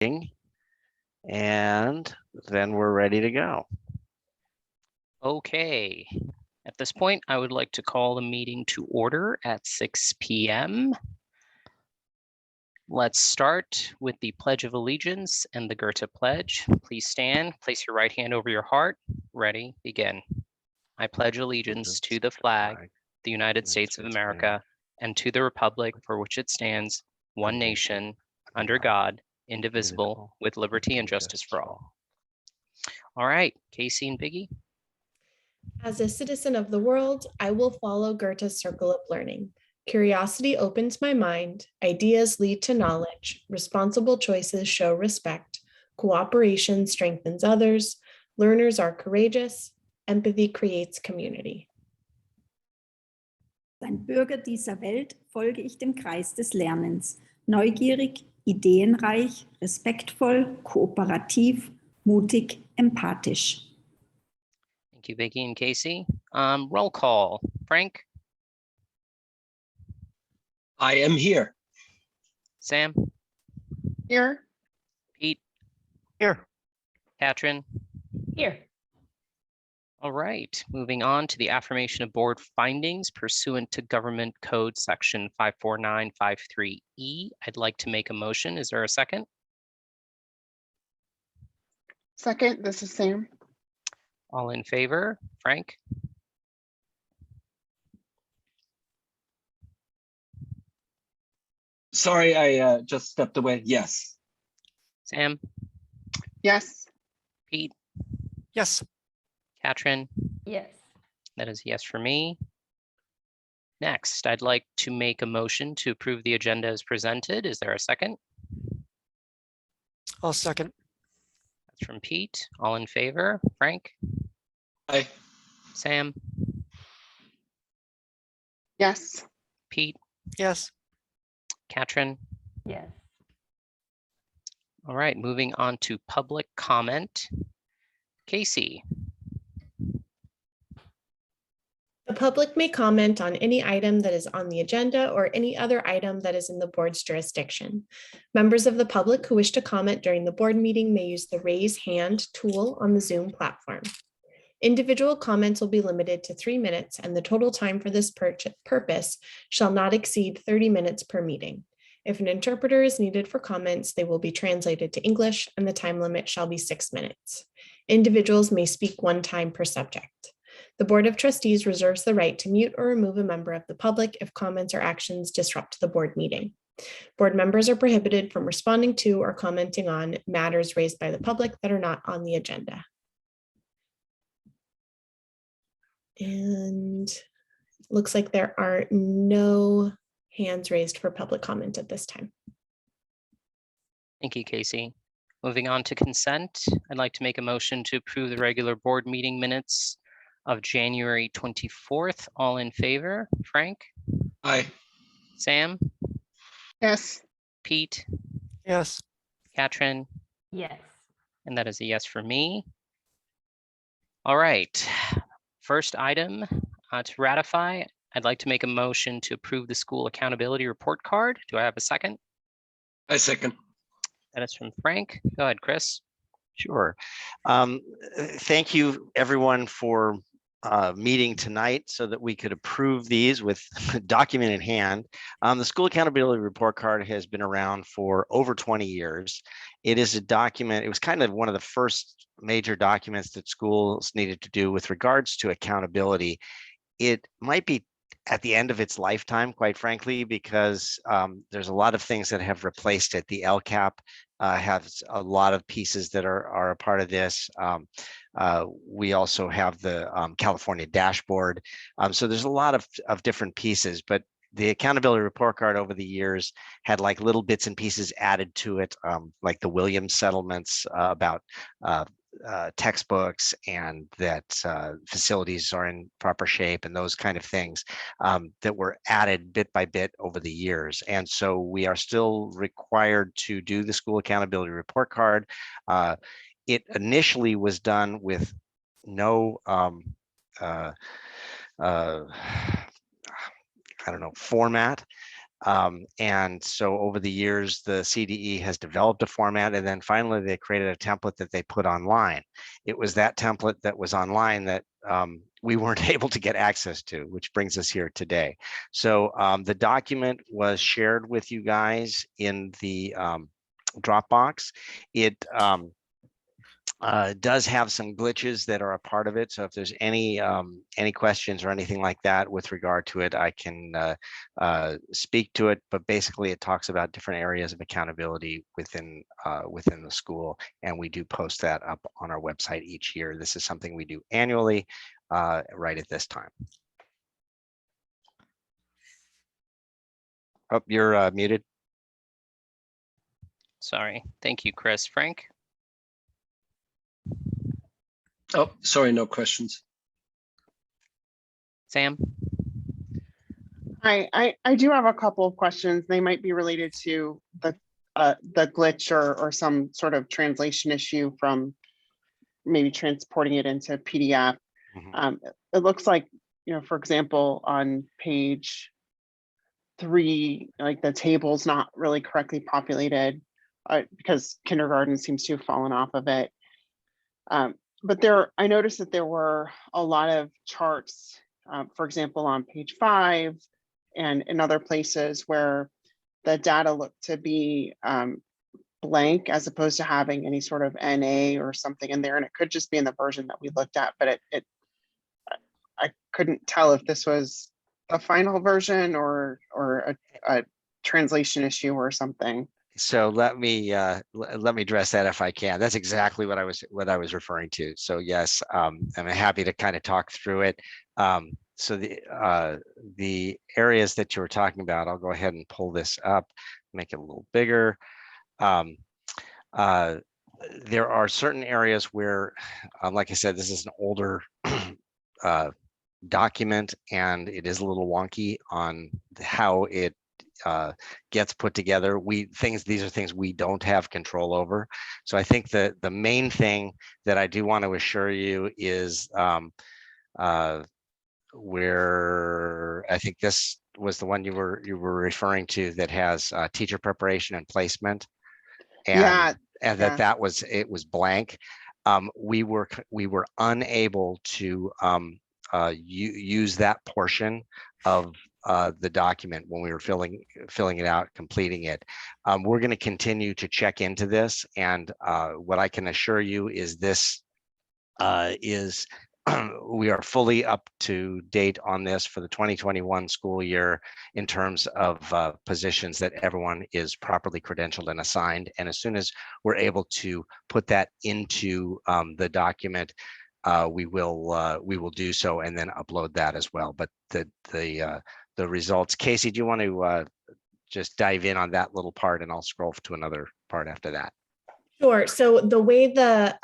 and then we're ready to go. Okay, at this point, I would like to call the meeting to order at 6 p.m. Let's start with the Pledge of Allegiance and the Goethe Pledge. Please stand, place your right hand over your heart. Ready, begin. I pledge allegiance to the flag, the United States of America, and to the republic for which it stands, one nation, under God, indivisible, with liberty and justice for all. All right, Casey and Biggie. As a citizen of the world, I will follow Goethe's circle of learning. Curiosity opens my mind, ideas lead to knowledge, responsible choices show respect, cooperation strengthens others, learners are courageous, empathy creates community. Ein Bürger dieser Welt folge ich dem Kreis des Lernens, neugierig, ideenreich, respektvoll, kooperativ, mutig, empathisch. Thank you, Biggie and Casey. Roll call. Frank? I am here. Sam? Here. Pete? Here. Katrin? Here. All right, moving on to the affirmation of board findings pursuant to Government Code Section 54953E. I'd like to make a motion. Is there a second? Second, this is Sam. All in favor? Frank? Sorry, I just stepped away. Yes. Sam? Yes. Pete? Yes. Katrin? Yes. That is a yes for me. Next, I'd like to make a motion to approve the agenda as presented. Is there a second? I'll second. That's from Pete. All in favor? Frank? Aye. Sam? Yes. Pete? Yes. Katrin? Yes. All right, moving on to public comment. Casey? The public may comment on any item that is on the agenda or any other item that is in the board's jurisdiction. Members of the public who wish to comment during the board meeting may use the raise hand tool on the Zoom platform. Individual comments will be limited to 3 minutes, and the total time for this purpose shall not exceed 30 minutes per meeting. If an interpreter is needed for comments, they will be translated to English, and the time limit shall be 6 minutes. Individuals may speak 1 time per subject. The Board of Trustees reserves the right to mute or remove a member of the public if comments or actions disrupt the board meeting. Board members are prohibited from responding to or commenting on matters raised by the public that are not on the agenda. And looks like there are no hands raised for public comment at this time. Thank you, Casey. Moving on to consent, I'd like to make a motion to approve the regular board meeting minutes of January 24th. All in favor? Frank? Aye. Sam? Yes. Pete? Yes. Katrin? Yes. And that is a yes for me. All right. First item to ratify, I'd like to make a motion to approve the school accountability report card. Do I have a second? I second. That is from Frank. Go ahead, Chris. Sure. Thank you, everyone, for meeting tonight so that we could approve these with document in hand. The School Accountability Report Card has been around for over 20 years. It is a document, it was kind of one of the first major documents that schools needed to do with regards to accountability. It might be at the end of its lifetime, quite frankly, because there's a lot of things that have replaced it. The LCAP has a lot of pieces that are a part of this. We also have the California dashboard. So there's a lot of different pieces, but the accountability report card over the years had like little bits and pieces added to it, like the Williams settlements about textbooks and that facilities are in proper shape and those kind of things that were added bit by bit over the years. And so we are still required to do the school accountability report card. It initially was done with no I don't know, format. And so over the years, the CDE has developed a format, and then finally they created a template that they put online. It was that template that was online that we weren't able to get access to, which brings us here today. So the document was shared with you guys in the Dropbox. It does have some glitches that are a part of it. So if there's any questions or anything like that with regard to it, I can speak to it. But basically, it talks about different areas of accountability within the school, and we do post that up on our website each year. This is something we do annually, right at this time. Oh, you're muted. Sorry. Thank you, Chris. Frank? Oh, sorry, no questions. Sam? I do have a couple of questions. They might be related to the glitch or some sort of translation issue from maybe transporting it into PDF. Mhm. It looks like, for example, on page 3, like the table's not really correctly populated because kindergarten seems to have fallen off of it. But I noticed that there were a lot of charts, for example, on page 5 and in other places where the data looked to be blank as opposed to having any sort of NA or something in there. And it could just be in the version that we looked at, but I couldn't tell if this was a final version or a translation issue or something. So let me address that if I can. That's exactly what I was referring to. So yes, I'm happy to kind of talk through it. So the areas that you were talking about, I'll go ahead and pull this up, make it a little bigger. There are certain areas where, like I said, this is an older document, and it is a little wonky on how it gets put together. These are things we don't have control over. So I think that the main thing that I do want to assure you is where I think this was the one you were referring to that has teacher preparation and placement, and Yeah, that was blank. We were unable to use that portion of the document when we were filling it out, completing it. We're going to continue to check into this, and what I can assure you is this is we are fully up to date on this for the 2021 school year in terms of positions that everyone is properly credentialed and assigned. And as soon as we're able to put that into the document, we will do so and then upload that as well. But the results, Casey, do you want to just dive in on that little part, and I'll scroll to another part after that? Sure. So the way the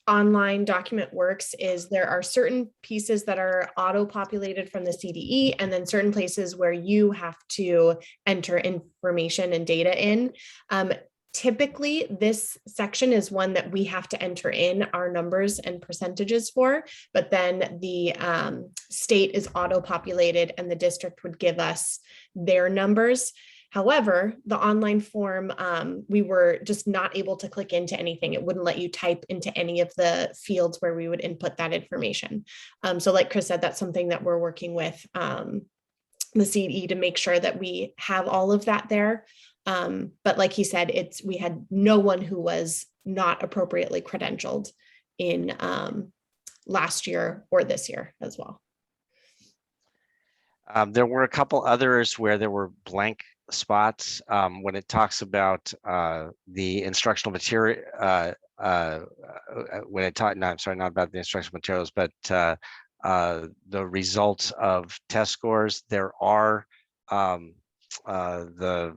online document works is there are certain pieces that are auto-populated from the CDE, and then certain places where you have to enter information and data in. Typically, this section is one that we have to enter in our numbers and percentages for, but then the state is auto-populated and the district would give us their numbers. However, the online form, we were just not able to click into anything. It wouldn't let you type into any of the fields where we would input that information. So like Chris said, that's something that we're working with the CDE to make sure that we have all of that there. But like he said, we had no one who was not appropriately credentialed in last year or this year as well. There were a couple others where there were blank spots when it talks about the instructional material. When it talked, not about the instructional materials, but the results of test scores. There are the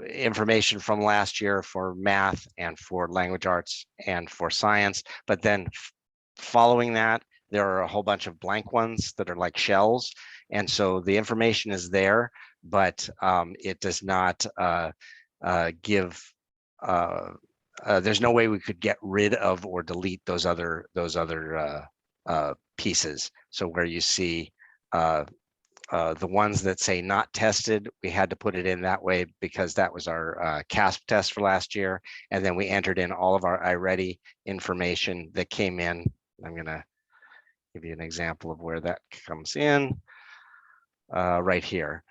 information from last year for math and for language arts and for science, but then following that, there are a whole bunch of blank ones that are like shells. And so the information is there, but it does not give, there's no way we could get rid of or delete those other pieces. So where you see the ones that say not tested, we had to put it in that way because that was our CASP test for last year. And then we entered in all of our iReady information that came in. I'm gonna give you an example of where that comes in right here.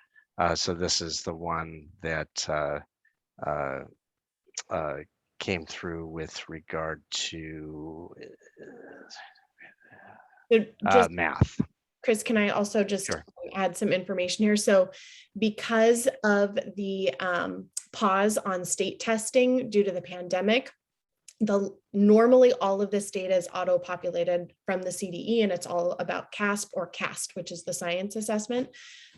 So this is the one that came through with regard to So just math. Chris, can I also just Sure. add some information here? So because of the pause on state testing due to the pandemic, normally all of this data is auto-populated from the CDE, and it's all about CASP or CAST, which is the science assessment.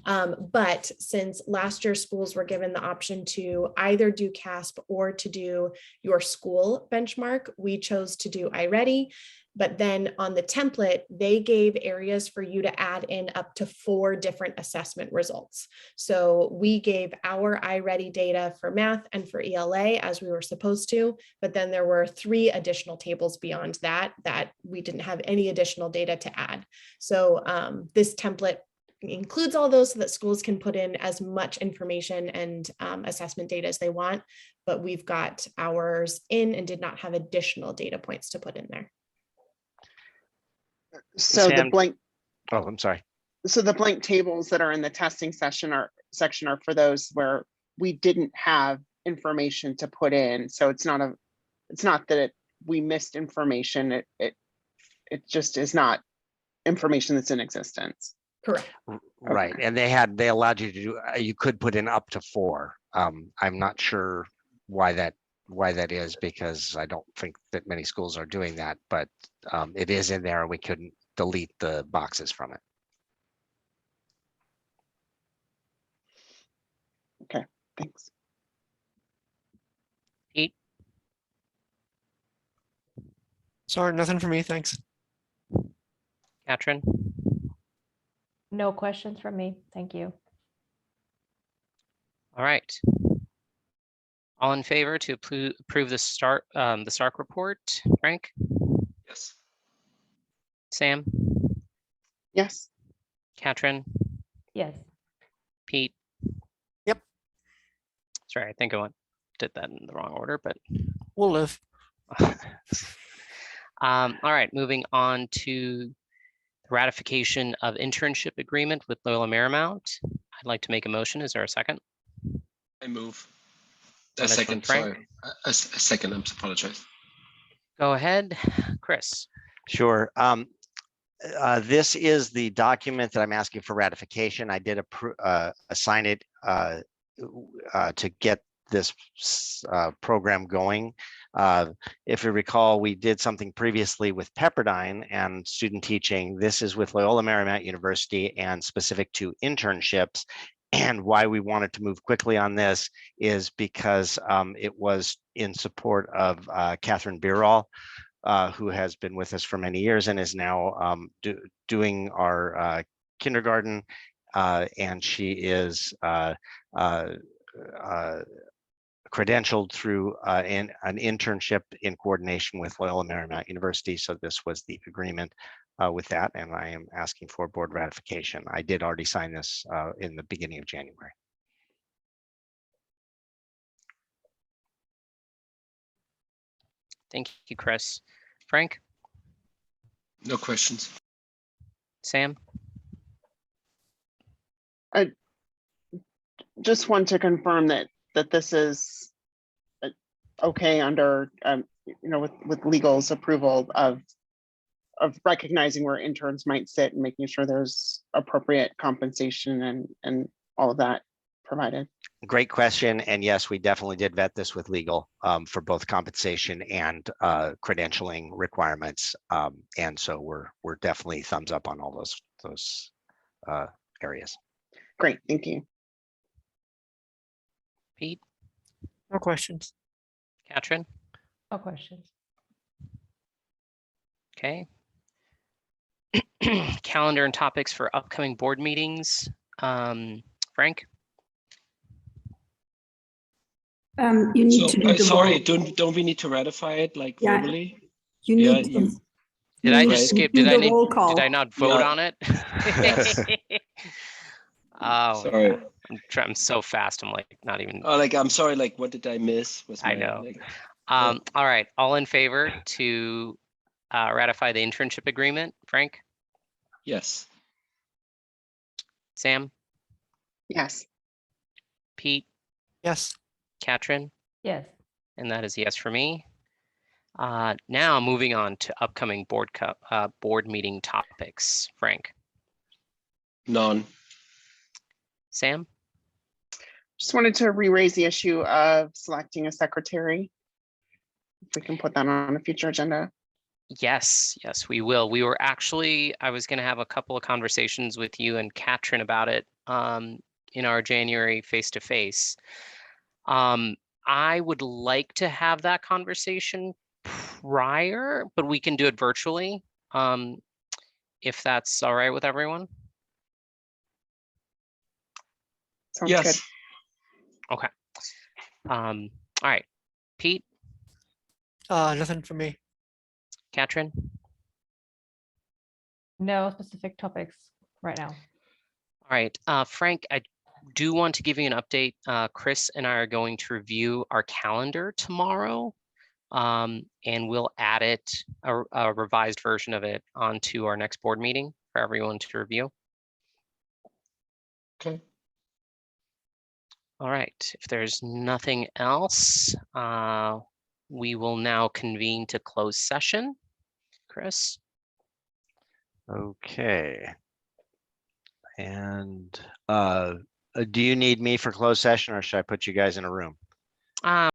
But since last year schools were given the option to either do CASP or to do your school benchmark, we chose to do iReady. But then on the template, they gave areas for you to add in up to 4 different assessment results. So we gave our iReady data for math and for ELA as we were supposed to, but then there were 3 additional tables beyond that we didn't have any additional data to add. So this template includes all those so that schools can put in as much information and assessment data as they want, but we've got ours in and did not have additional data points to put in there. So the Sam- blank, Oh, I'm sorry. so the blank tables that are in the testing section are for those where we didn't have information to put in. So it's not that we missed information. It just is not information that's in existence. Correct. Right, Okay. and they allowed you to do, you could put in up to 4. I'm not sure why that is, because I don't think that many schools are doing that, but it is in there and we couldn't delete the boxes from it. Thanks. Pete, Sorry, nothing for me. Thanks. Katrin, No questions from me. Thank you. all right. All in favor to approve the SARC report? Frank, Yes. Sam, Yes. Katrin, Yes. Pete? Yep. Sorry, I think I did that in the wrong order, but We'll live. all right, moving on to the ratification of internship agreement with Loyola Marymount. I'd like to make a motion. Is there a second? I move. On A this one, second, Frank? sorry. A second, I apologize. Go ahead, Chris. Sure. This is the document that I'm asking for ratification. I did assign it to get this program going. If you recall, we did something previously with Pepperdine and student teaching. This is with Loyola Marymount University and specific to internships. And why we wanted to move quickly on this is because it was in support of Catherine Birol, who has been with us for many years and is now doing our kindergarten. And she is credentialed through an internship in coordination with Loyola Marymount University. So this was the agreement with that, and I am asking for board ratification. I did already sign this in the beginning of January. Thank you, Chris. Frank, No questions. Sam, Just want to confirm that this is okay under with legal's approval of recognizing where interns might sit and making sure there's appropriate compensation and all of that provided. Great question. And yes, we definitely did vet this with legal for both compensation and credentialing requirements. And so we're definitely thumbs up on all those areas. Great, thank you. Pete, No questions. Katrin, No questions. okay. Calendar and topics for upcoming board meetings. Frank, You need to do the Sorry, roll. don't we need to ratify it like Yeah. verbally? You Yeah, need to. you- did you I need just to skip? do Did the roll call. I not vote Yeah. on it? Yes. Oh, Sorry. yeah. I'm so fast. I'm like not even. Oh, like, I'm sorry, like, what did I miss? Was I my, know. like- All right. All in favor to ratify the internship agreement? Frank, Yes. Sam, Yes. Pete, Yes. Katrin, Yes. and that is yes for me. Now moving on to upcoming board meeting topics. Frank, None. Sam, Just wanted to re-raise the issue of selecting a secretary. If we can put that on a future agenda. yes, we will. I was going to have a couple of conversations with you and Katrin about it in our January face-to-face. I would like to have that conversation prior, but we can do it virtually. If that's all right with everyone. Sounds good. Yes. Okay. All right. Pete, Nothing for me. Katrin, No specific topics right now. all right. Frank, I do want to give you an update. Chris and I are going to review our calendar tomorrow. And we'll add it, a revised version of it onto our next board meeting for everyone to review. Okay. All right, if there's nothing else, we will now convene to close session. Chris? Okay. And do you need me for closed session or should I put you guys in a room?